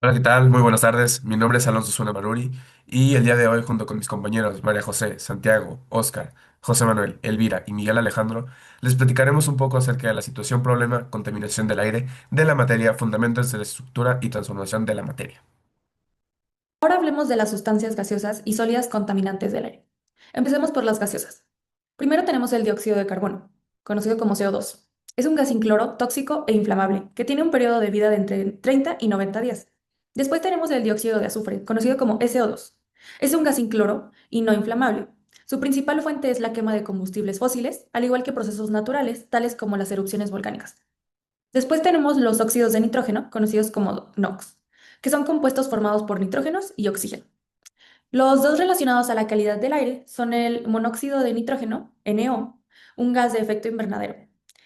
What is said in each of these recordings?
Hola, ¿qué tal? Muy buenas tardes. Mi nombre es Alonso Zuna Maruri y el día de hoy, junto con mis compañeros María José, Santiago, Óscar, José Manuel, Elvira y Miguel Alejandro, les platicaremos un poco acerca de la situación, problema, contaminación del aire, de la materia, fundamentos de la estructura y transformación de la materia. Ahora hablemos de las sustancias gaseosas y sólidas contaminantes del aire. Empecemos por las gaseosas. Primero tenemos el dióxido de carbono, conocido como CO2. Es un gas incoloro, tóxico e inflamable, que tiene un periodo de vida de entre 30 y 90 días. Después tenemos el dióxido de azufre, conocido como SO2. Es un gas incoloro y no inflamable. Su principal fuente es la quema de combustibles fósiles, al igual que procesos naturales, tales como las erupciones volcánicas. Después tenemos los óxidos de nitrógeno, conocidos como NOx, que son compuestos formados por nitrógenos y oxígeno. Los dos relacionados a la calidad del aire son el monóxido de nitrógeno, NO, un gas de efecto invernadero,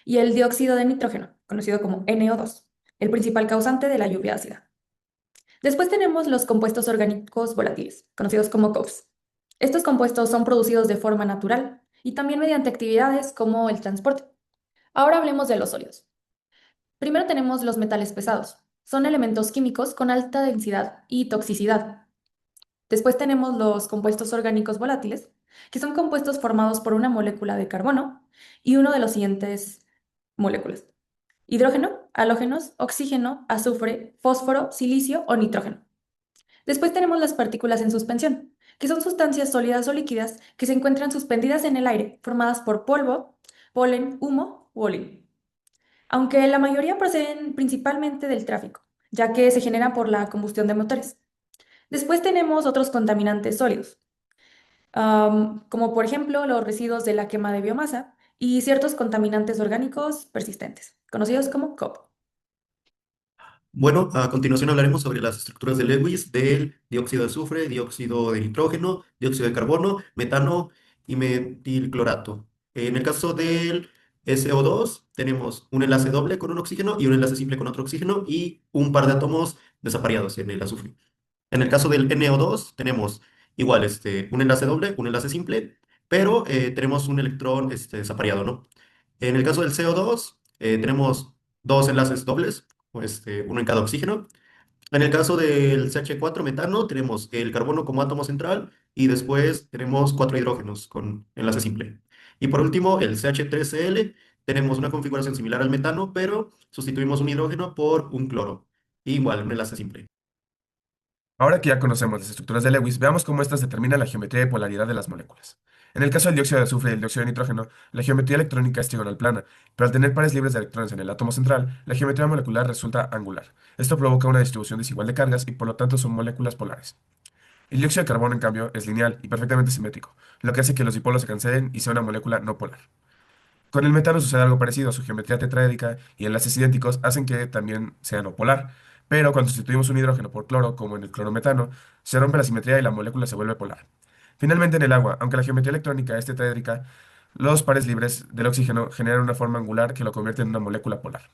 y el dióxido de nitrógeno, conocido como NO2, el principal causante de la lluvia ácida. Después tenemos los compuestos orgánicos volátiles, conocidos como COVs. Estos compuestos son producidos de forma natural y también mediante actividades como el transporte. Ahora hablemos de los sólidos. Primero tenemos los metales pesados. Son elementos químicos con alta densidad y toxicidad. Después tenemos los compuestos orgánicos volátiles, que son compuestos formados por una molécula de carbono y uno de los siguientes moléculas: hidrógeno, halógenos, oxígeno, azufre, fósforo, silicio o nitrógeno. Después tenemos las partículas en suspensión, que son sustancias sólidas o líquidas que se encuentran suspendidas en el aire, formadas por polvo, polen, humo u orín, aunque la mayoría proceden principalmente del tráfico, ya que se generan por la combustión de motores. Después tenemos otros contaminantes sólidos, como por ejemplo los residuos de la quema de biomasa y ciertos contaminantes orgánicos persistentes, conocidos como COP. Bueno, a continuación hablaremos sobre las estructuras de Lewis del dióxido de azufre, dióxido de nitrógeno, dióxido de carbono, metano y metilclorato. En el caso del SO2 tenemos un enlace doble con un oxígeno y un enlace simple con otro oxígeno y un par de átomos desapareados en el azufre. En el caso del NO2 tenemos igual un enlace doble, un enlace simple, pero tenemos un electrón desapareado, ¿no? En el caso del CO2 tenemos dos enlaces dobles, o uno en cada oxígeno. En el caso del CH4 metano tenemos el carbono como átomo central y después tenemos cuatro hidrógenos con enlace simple. Y por último, el CH3Cl, tenemos una configuración similar al metano, pero sustituimos un hidrógeno por un cloro. Igual, un enlace simple. Ahora que ya conocemos las estructuras de Lewis, veamos cómo estas determinan la geometría de polaridad de las moléculas. En el caso del dióxido de azufre y el dióxido de nitrógeno, la geometría electrónica es trigonal plana, pero al tener pares libres de electrones en el átomo central, la geometría molecular resulta angular. Esto provoca una distribución desigual de cargas y por lo tanto son moléculas polares. El dióxido de carbono, en cambio, es lineal y perfectamente simétrico, lo que hace que los dipolos se cancelen y sea una molécula no polar. Con el metano sucede algo parecido, su geometría tetraédrica y enlaces idénticos hacen que también sea no polar, pero cuando sustituimos un hidrógeno por cloro, como en el clorometano, se rompe la simetría y la molécula se vuelve polar. Finalmente, en el agua, aunque la geometría electrónica es tetraédrica, los pares libres del oxígeno generan una forma angular que lo convierte en una molécula polar.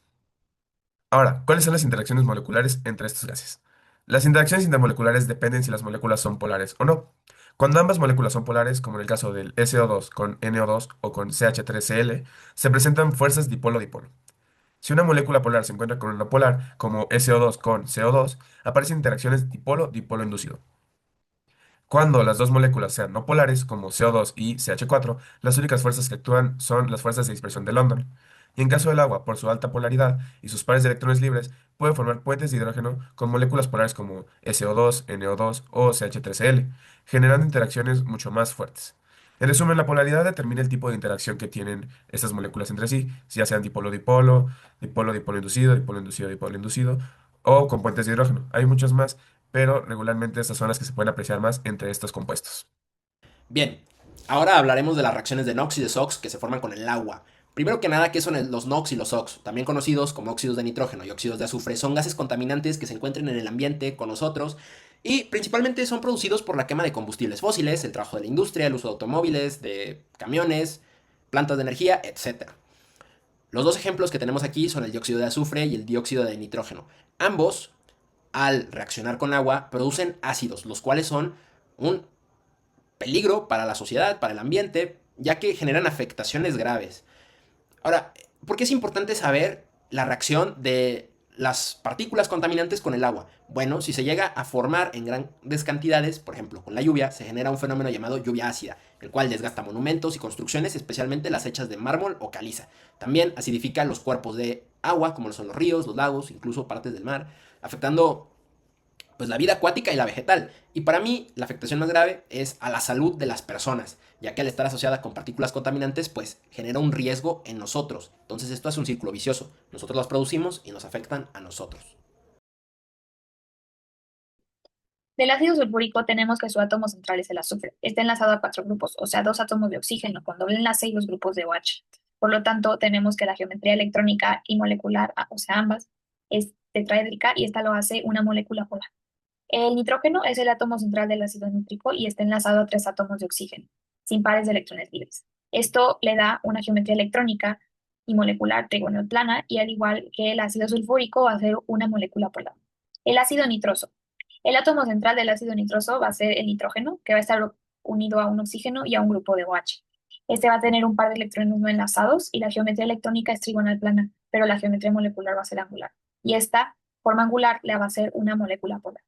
Ahora, ¿cuáles son las interacciones moleculares entre estos gases? Las interacciones intermoleculares dependen si las moléculas son polares o no. Cuando ambas moléculas son polares, como en el caso del SO2 con NO2 o con CH3Cl, se presentan fuerzas dipolo-dipolo. Si una molécula polar se encuentra con una polar, como SO2 con CO2, aparecen interacciones dipolo-dipolo inducido. Cuando las dos moléculas sean no polares, como CO2 y CH4, las únicas fuerzas que actúan son las fuerzas de dispersión de London. Y en caso del agua, por su alta polaridad y sus pares de electrones libres, puede formar puentes de hidrógeno con moléculas polares como SO2, NO2 o CH3L, generando interacciones mucho más fuertes. En resumen, la polaridad determina el tipo de interacción que tienen estas moléculas entre sí, si ya sean dipolo-dipolo, dipolo-dipolo inducido, dipolo-inducido, dipolo-inducido, o con puentes de hidrógeno. Hay muchos más, pero regularmente estas son las que se pueden apreciar más entre estos compuestos. Bien, ahora hablaremos de las reacciones de NOx y de SOx que se forman con el agua. Primero que nada, ¿qué son los NOx y los SOx? También conocidos como óxidos de nitrógeno y óxidos de azufre. Son gases contaminantes que se encuentran en el ambiente con nosotros y principalmente son producidos por la quema de combustibles fósiles, el trabajo de la industria, el uso de automóviles, de camiones, plantas de energía, etc. Los dos ejemplos que tenemos aquí son el dióxido de azufre y el dióxido de nitrógeno. Ambos, al reaccionar con agua, producen ácidos, los cuales son un peligro para la sociedad, para el ambiente, ya que generan afectaciones graves. Ahora, ¿por qué es importante saber la reacción de las partículas contaminantes con el agua? Bueno, si se llega a formar en grandes cantidades, por ejemplo, con la lluvia, se genera un fenómeno llamado lluvia ácida, el cual desgasta monumentos y construcciones, especialmente las hechas de mármol o caliza. También acidifica los cuerpos de agua, como son los ríos, los lagos, incluso partes del mar, afectando pues la vida acuática y la vegetal. Y para mí la afectación más grave es a la salud de las personas, ya que al estar asociada con partículas contaminantes, pues genera un riesgo en nosotros. Entonces esto es un círculo vicioso. Nosotros las producimos y nos afectan a nosotros. Del ácido sulfúrico tenemos que su átomo central es el azufre. Está enlazado a cuatro grupos, o sea, dos átomos de oxígeno con doble enlace y los grupos de OH. Por lo tanto, tenemos que la geometría electrónica y molecular, o sea, ambas, es tetraédrica y esta lo hace una molécula polar. El nitrógeno es el átomo central del ácido nítrico y está enlazado a tres átomos de oxígeno, sin pares de electrones libres. Esto le da una geometría electrónica y molecular trigonal y al igual que el ácido sulfúrico va a ser una molécula polar. El ácido nitroso. El átomo central del ácido nitroso va a ser el nitrógeno, que va a estar unido a un oxígeno y a un grupo de OH. Este va a tener un par de electrones no enlazados y la geometría electrónica es trigonal plana, pero la geometría molecular va a ser angular. Y esta forma angular le va a ser una molécula polar.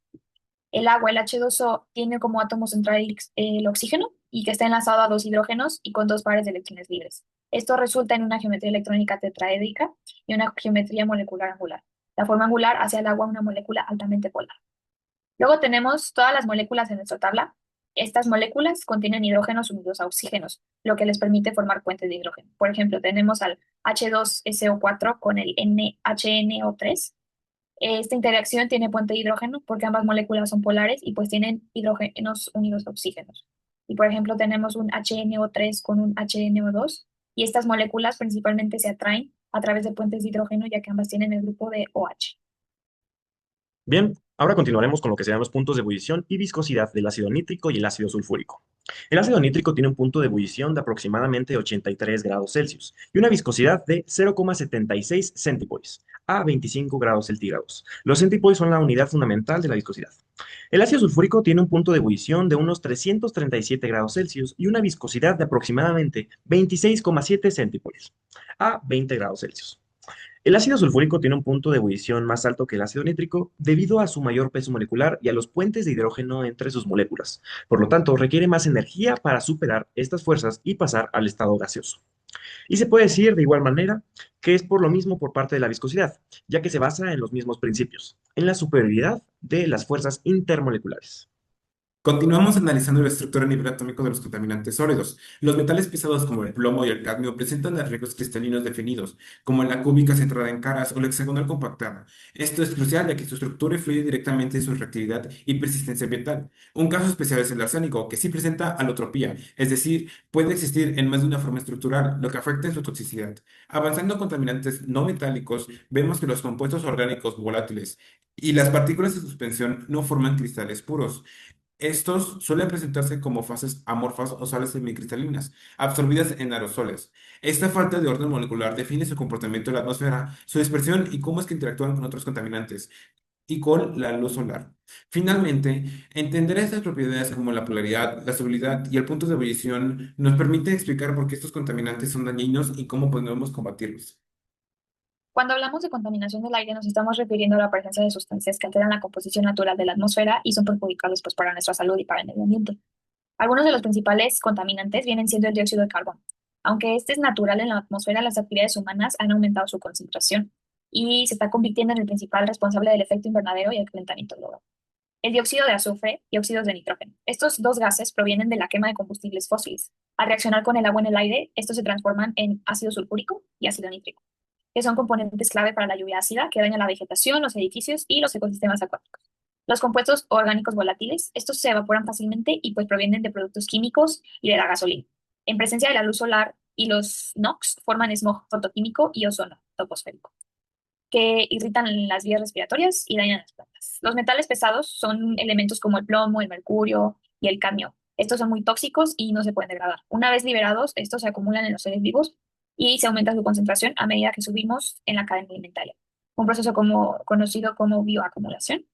El agua, el H2O, tiene como átomo central el oxígeno y que está enlazado a dos hidrógenos y con dos pares de electrones libres. Esto resulta en una geometría electrónica tetraédrica y una geometría molecular angular. La forma angular hace al agua una molécula altamente polar. Luego tenemos todas las moléculas en nuestra tabla. Estas moléculas contienen hidrógenos unidos a oxígenos, lo que les permite formar puentes de hidrógeno. Por ejemplo, tenemos al H2SO4 con el NHNO3. Esta interacción tiene puente de hidrógeno porque ambas moléculas son polares y pues tienen hidrógenos unidos a oxígenos. Y por ejemplo tenemos un HNO3 con un HNO2 y estas moléculas principalmente se atraen a través de puentes de hidrógeno ya que ambas tienen el grupo de OH. Bien, ahora continuaremos con lo que serán los puntos de ebullición y viscosidad del ácido nítrico y el ácido sulfúrico. El ácido nítrico tiene un punto de ebullición de aproximadamente 83 grados Celsius y una viscosidad de 0,76 centipoise a 25 grados centígrados. Los centipoise son la unidad fundamental de la viscosidad. El ácido sulfúrico tiene un punto de ebullición de unos 337 grados Celsius y una viscosidad de aproximadamente 26,7 centipoise a 20 grados Celsius. El ácido sulfúrico tiene un punto de ebullición más alto que el ácido nítrico debido a su mayor peso molecular y a los puentes de hidrógeno entre sus moléculas. Por lo tanto, requiere más energía para superar estas fuerzas y pasar al estado gaseoso. Y se puede decir de igual manera que es por lo mismo por parte de la viscosidad, ya que se basa en los mismos principios, en la superioridad de las fuerzas intermoleculares. Continuamos analizando la estructura a nivel atómico de los contaminantes sólidos. Los metales pesados como el plomo y el cadmio presentan arreglos cristalinos definidos, como la cúbica centrada en caras o la hexagonal compactada. Esto es crucial ya que su estructura influye directamente en su reactividad y persistencia ambiental. Un caso especial es el arsénico, que sí presenta alotropía, es decir, puede existir en más de una forma estructural, lo que afecta en su toxicidad. Avanzando a contaminantes no metálicos, vemos que los compuestos orgánicos volátiles y las partículas de suspensión no forman cristales puros. Estos suelen presentarse como fases amorfas o sales semicristalinas, absorbidas en aerosoles. Esta falta de orden molecular define su comportamiento en la atmósfera, su dispersión y cómo es que interactúan con otros contaminantes y con la luz solar. Finalmente, entender estas propiedades como la polaridad, la estabilidad y el punto de ebullición nos permite explicar por qué estos contaminantes son dañinos y cómo podemos combatirlos. Cuando hablamos de contaminación del aire, nos estamos refiriendo a la presencia de sustancias que alteran la composición natural de la atmósfera y son perjudiciales pues, para nuestra salud y para el medio ambiente. Algunos de los principales contaminantes vienen siendo el dióxido de carbono. Aunque este es natural en la atmósfera, las actividades humanas han aumentado su concentración y se está convirtiendo en el principal responsable del efecto invernadero y el calentamiento global. El dióxido de azufre y óxidos de nitrógeno. Estos dos gases provienen de la quema de combustibles fósiles. Al reaccionar con el agua en el aire, estos se transforman en ácido sulfúrico y ácido nítrico, que son componentes clave para la lluvia ácida que daña la vegetación, los edificios y los ecosistemas acuáticos. Los compuestos orgánicos volátiles, estos se evaporan fácilmente y pues provienen de productos químicos y de la gasolina. En presencia de la luz solar y los NOx forman smog fotoquímico y ozono troposférico, que irritan las vías respiratorias y dañan las plantas. Los metales pesados son elementos como el plomo, el mercurio y el cadmio. Estos son muy tóxicos y no se pueden degradar. Una vez liberados, estos se acumulan en los seres vivos y se aumenta su concentración a medida que subimos en la cadena alimentaria. Un proceso conocido como bioacumulación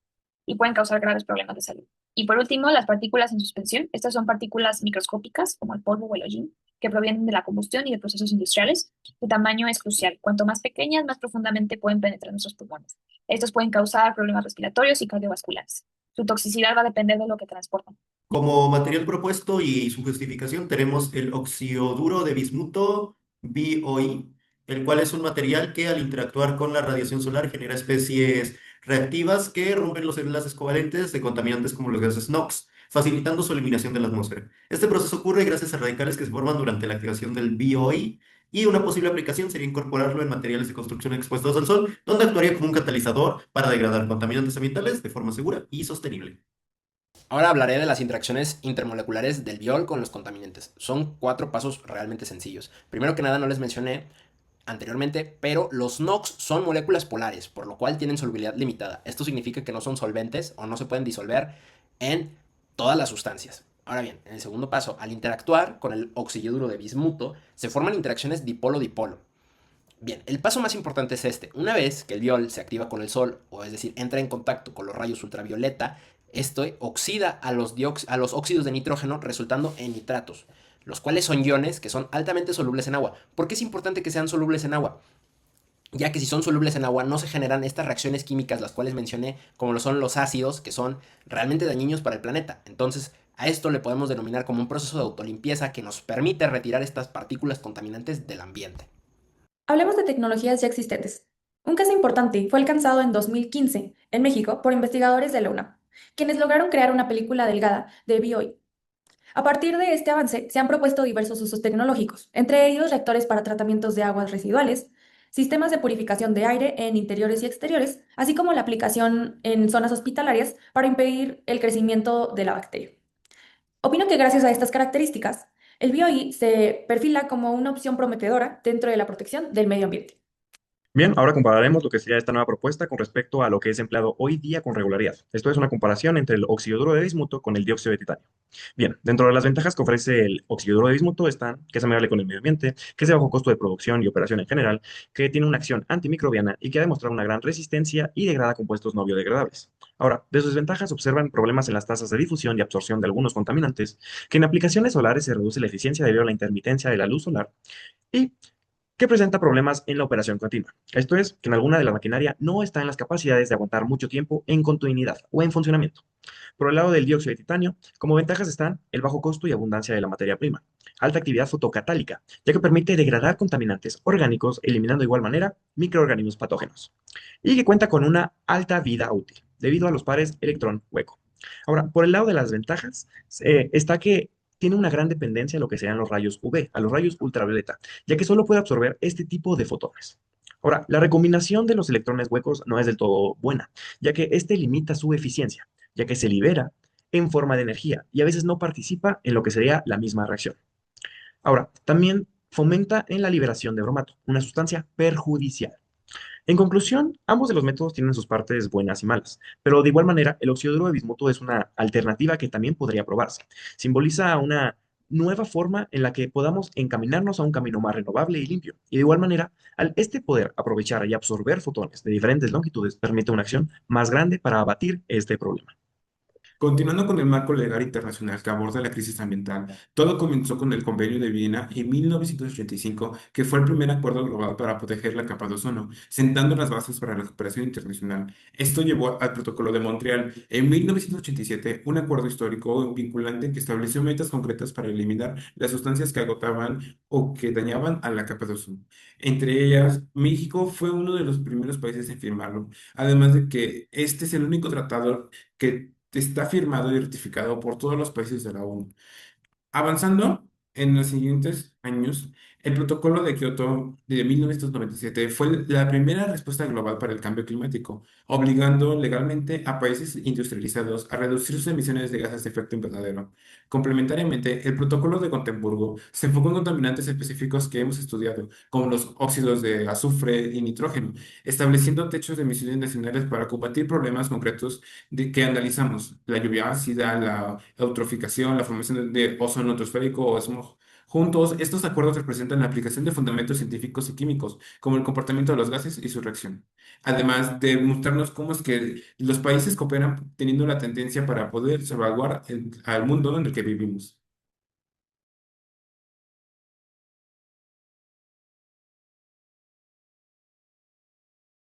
y pueden causar graves problemas de salud. Y por último, las partículas en suspensión. Estas son partículas microscópicas, como el polvo o el hollín, que provienen de la combustión y de procesos industriales. Su tamaño es crucial. Cuanto más pequeñas, más profundamente pueden penetrar en nuestros pulmones. Estos pueden causar problemas respiratorios y cardiovasculares. Su toxicidad va a depender de lo que transportan. Como material propuesto y su justificación tenemos el oxiduro de bismuto, BOI, el cual es un material que al interactuar con la radiación solar genera especies reactivas que rompen los enlaces covalentes de contaminantes como los gases NOx, facilitando su eliminación de la atmósfera. Este proceso ocurre gracias a radicales que se forman durante la activación del BOI y una posible aplicación sería incorporarlo en materiales de construcción expuestos al sol, donde actuaría como un catalizador para degradar contaminantes ambientales de forma segura y sostenible. Ahora hablaré de las interacciones intermoleculares del biol con los contaminantes. Son 4 pasos realmente sencillos. Primero que nada, no les mencioné anteriormente, pero los NOx son moléculas polares, por lo cual tienen solubilidad limitada. Esto significa que no son solventes o no se pueden disolver en todas las sustancias. Ahora bien, en el segundo paso, al interactuar con el oxiyoduro de bismuto, se forman interacciones dipolo-dipolo. Bien, el paso más importante es este. Una vez que el biol se activa con el sol, o es decir, entra en contacto con los rayos ultravioleta, esto oxida a los óxidos de nitrógeno, resultando en nitratos, los cuales son iones que son altamente solubles en agua. ¿Por qué es importante que sean solubles en agua? Ya que si son solubles en agua no se generan estas reacciones químicas, las cuales mencioné, como lo son los ácidos, que son realmente dañinos para el planeta. Entonces, a esto le podemos denominar como un proceso de autolimpieza que nos permite retirar estas partículas contaminantes del ambiente. Hablemos de tecnologías ya existentes. Un caso importante fue alcanzado en 2015 en México por investigadores de la UNAM, quienes lograron crear una película delgada de BioI. A partir de este avance, se han propuesto diversos usos tecnológicos, entre ellos reactores para tratamientos de aguas residuales, sistemas de purificación de aire en interiores y exteriores, así como la aplicación en zonas hospitalarias para impedir el crecimiento de la bacteria. Opino que gracias a estas características, el BioI se perfila como una opción prometedora dentro de la protección del medio ambiente. Bien, ahora compararemos lo que sería esta nueva propuesta con respecto a lo que es empleado hoy día con regularidad. Esto es una comparación entre el oxiduro de bismuto con el dióxido de titanio. Bien, dentro de las ventajas que ofrece el oxiduro de bismuto están que es amigable con el medio ambiente, que es de bajo costo de producción y operación en general, que tiene una acción antimicrobiana y que ha demostrado una gran resistencia y degrada compuestos no biodegradables. Ahora, de sus desventajas observan problemas en las tasas de difusión y absorción de algunos contaminantes, que en aplicaciones solares se reduce la eficiencia debido a la intermitencia de la luz solar y que presenta problemas en la operación continua. Esto es, que en alguna de la maquinaria no está en las capacidades de aguantar mucho tiempo en continuidad o en funcionamiento. Por el lado del dióxido de titanio, como ventajas están el bajo costo y abundancia de la materia prima, alta actividad fotocatálica, ya que permite degradar contaminantes orgánicos, eliminando de igual manera microorganismos patógenos, y que cuenta con una alta vida útil, debido a los pares electrón-hueco. Ahora, por el lado de las ventajas, está que tiene una gran dependencia a lo que sean los rayos UV, a los rayos ultravioleta, ya que solo puede absorber este tipo de fotones. Ahora, la recombinación de los electrones huecos no es del todo buena, ya que este limita su eficiencia, ya que se libera en forma de energía y a veces no participa en lo que sería la misma reacción. Ahora, también fomenta en la liberación de bromato, una sustancia perjudicial. En conclusión, ambos de los métodos tienen sus partes buenas y malas, pero de igual manera, el oxiduro de bismuto es una alternativa que también podría probarse. Simboliza una nueva forma en la que podamos encaminarnos a un camino más renovable y limpio. Y de igual manera, al este poder aprovechar y absorber fotones de diferentes longitudes permite una acción más grande para abatir este problema. Continuando con el marco legal internacional que aborda la crisis ambiental, todo comenzó con el Convenio de Viena en 1985, que fue el primer acuerdo global para proteger la capa de ozono, sentando las bases para la cooperación internacional. Esto llevó al Protocolo de Montreal en 1987, un acuerdo histórico vinculante que estableció metas concretas para eliminar las sustancias que agotaban o que dañaban a la capa de ozono. Entre ellas, México fue uno de los primeros países en firmarlo, además de que este es el único tratado que está firmado y ratificado por todos los países de la ONU. Avanzando en los siguientes años, el Protocolo de Kioto de 1997 fue la primera respuesta global para el cambio climático, obligando legalmente a países industrializados a reducir sus emisiones de gases de efecto invernadero. Complementariamente, el Protocolo de Gotemburgo se enfocó en contaminantes específicos que hemos estudiado, como los óxidos de azufre y nitrógeno, estableciendo techos de emisiones nacionales para combatir problemas concretos que analizamos: la lluvia ácida, la eutroficación, la formación de ozono stratosférico o smog. Juntos, estos acuerdos representan la aplicación de fundamentos científicos y químicos, como el comportamiento de los gases y su reacción. Además de mostrarnos cómo es que los países cooperan teniendo la tendencia para poder salvaguardar al mundo en el que vivimos.